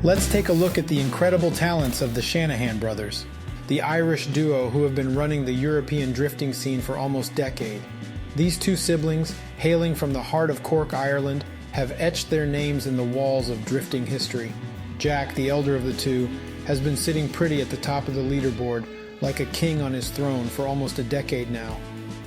Let's take a look at the incredible talents of the Shanahan brothers, the Irish duo who have been running the European drifting scene for almost a decade. These two siblings, hailing from the heart of Cork, Ireland, have etched their names in the walls of drifting history. Jack, the elder of the two, has been sitting pretty at the top of the leaderboard like a king on his throne for almost a decade now.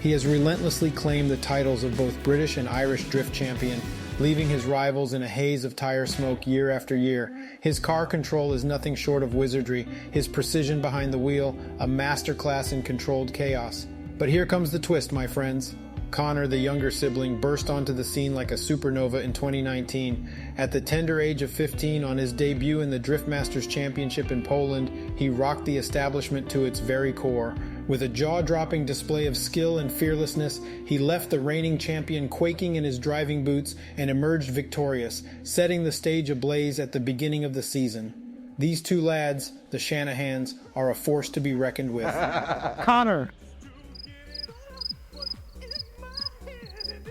He has relentlessly claimed the titles of both British and Irish drift champion, leaving his rivals in a haze of tire smoke year after year. His car control is nothing short of wizardry, his precision behind the wheel, a masterclass in controlled chaos. But here comes the twist, my friends. Conor, the younger sibling, burst onto the scene like a supernova in 2019. At the tender age of 15, on his debut in the Drift Masters Championship in Poland, he rocked the establishment to its very core. With a jaw-dropping display of skill and fearlessness, he left the reigning champion quaking in his driving boots and emerged victorious, setting the stage ablaze at the beginning of the season. These two lads, the Shanahans, are a force to be reckoned with. Conor.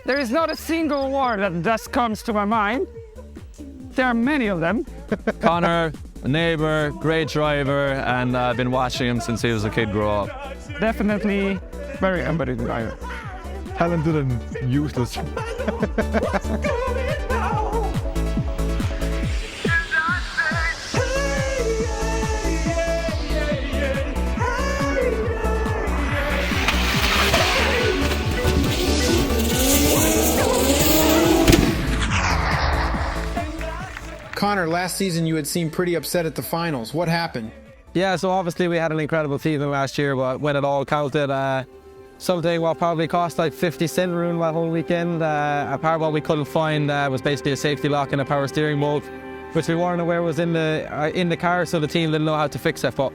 There is not a single word that just comes to my mind. There are many of them. Conor, a neighbour, great driver, and I've been watching him since he was a kid grow up. Definitely very embodied driver. Talented and useless. Conor, last season you had seemed pretty upset at the finals. What happened? Yeah, so obviously we had an incredible season last year, but when it all counted, something what probably cost like 50 cents ruined that whole weekend. A part what we couldn't find was basically a safety lock in a power steering bolt, which we weren't aware was in the car, so the team didn't know how to fix it. But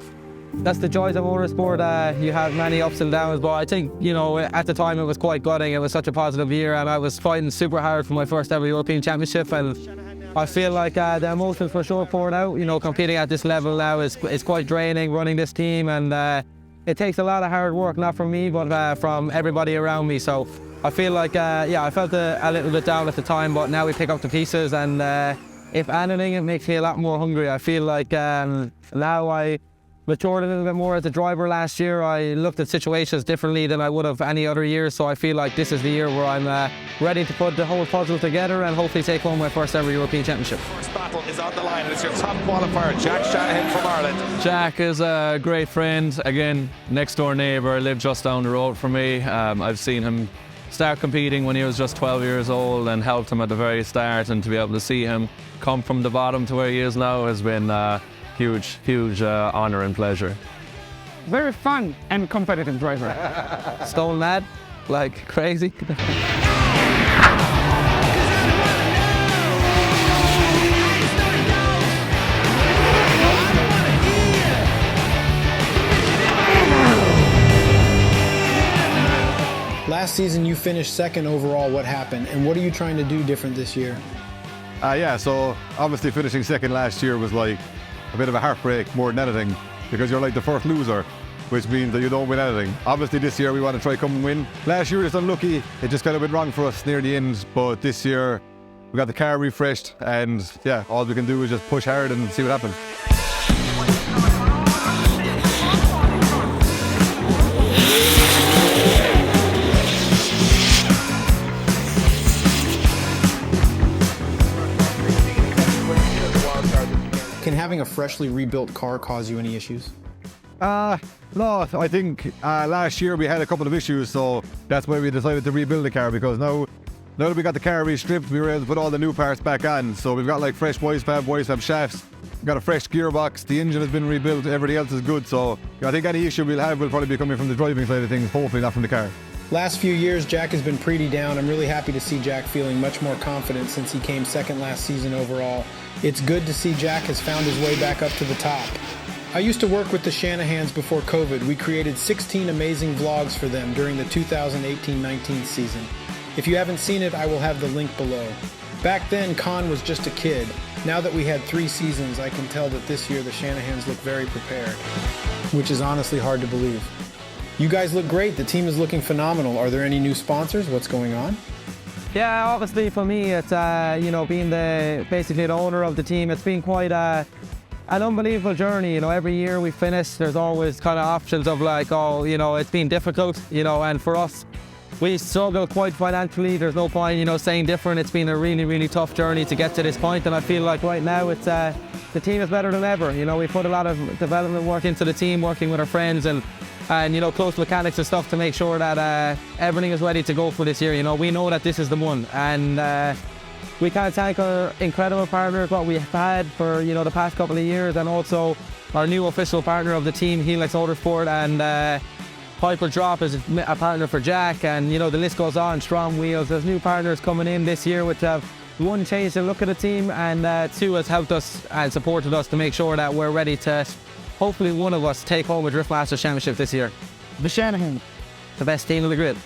that's the joys of motorsport. You have many ups and downs, but I think, you know, at the time it was quite gutting. It was such a positive year, and I was fighting super hard for my first ever European Championship, and I feel like the emotions for sure poured out. You know, competing at this level now is quite draining, running this team, and it takes a lot of hard work, not from me, but from everybody around me. So I feel like, I felt a little bit down at the time, but now we pick up the pieces, and if anything, it makes me a lot more hungry. I feel like now I matured a little bit more as a driver last year. I looked at situations differently than I would have any other year, so I feel like this is the year where I'm ready to put the whole puzzle together and hopefully take home my first ever European Championship. First battle is on the line, and it's your top qualifier, Jack Shanahan from Ireland. Jack is a great friend, again, next door neighbour, lived just down the road from me. I've seen him start competing when he was just 12 years old and helped him at the very start, and to be able to see him come from the bottom to where he is now has been huge honour and pleasure. Very fun and competitive driver. Stone lad, like crazy. Last season you finished second overall. What happened, and what are you trying to do different this year? So obviously finishing second last year was like a bit of a heartbreak more than anything, because you're like the first loser, which means that you don't win anything. Obviously this year we want to try come and win. Last year it's unlucky, it just kind of went wrong for us near the end, but this year we got the car refreshed, and yeah, all we can do is just push hard and see what happens. Can having a freshly rebuilt car cause you any issues? No, I think last year we had a couple of issues, so that's why we decided to rebuild the car, because now that we got the car restripped, we were able to put all the new parts back on. So we've got like fresh voice fab shafts, we've got a fresh gearbox, the engine has been rebuilt, everything else is good. So I think any issue we'll have will probably be coming from the driving side of things, hopefully not from the car. Last few years, Jack has been pretty down. I'm really happy to see Jack feeling much more confident since he came second last season overall. It's good to see Jack has found his way back up to the top. I used to work with the Shanahans before COVID. We created 16 amazing vlogs for them during the 2018-19 season. If you haven't seen it, I will have the link below. Back then, Con was just a kid. Now that we had 3 seasons, I can tell that this year the Shanahans look very prepared, which is honestly hard to believe. You guys look great. The team is looking phenomenal. Are there any new sponsors? What's going on? Yeah, obviously for me, it's being basically the owner of the team. It's been quite an unbelievable journey. Every year we finish, there's always kind of options of like, it's been difficult. And for us, we struggle quite financially. There's no point, saying different. It's been a really, really tough journey to get to this point, and I feel like right now it's the team is better than ever. We put a lot of development work into the team, working with our friends and close mechanics and stuff to make sure that everything is ready to go for this year. We know that this is the one, and we can't thank our incredible partners, what we've had for the past couple of years, and also our new official partner of the team, Helix Motorsport, and Piper Drop is a partner for Jack, and the list goes on. Strong Wheels. There's new partners coming in this year which have, one, changed the look of the team, and two, has helped us and supported us to make sure that we're ready to, hopefully one of us, take home a Drift Masters Championship this year. The Shanahan. The best team in the grid.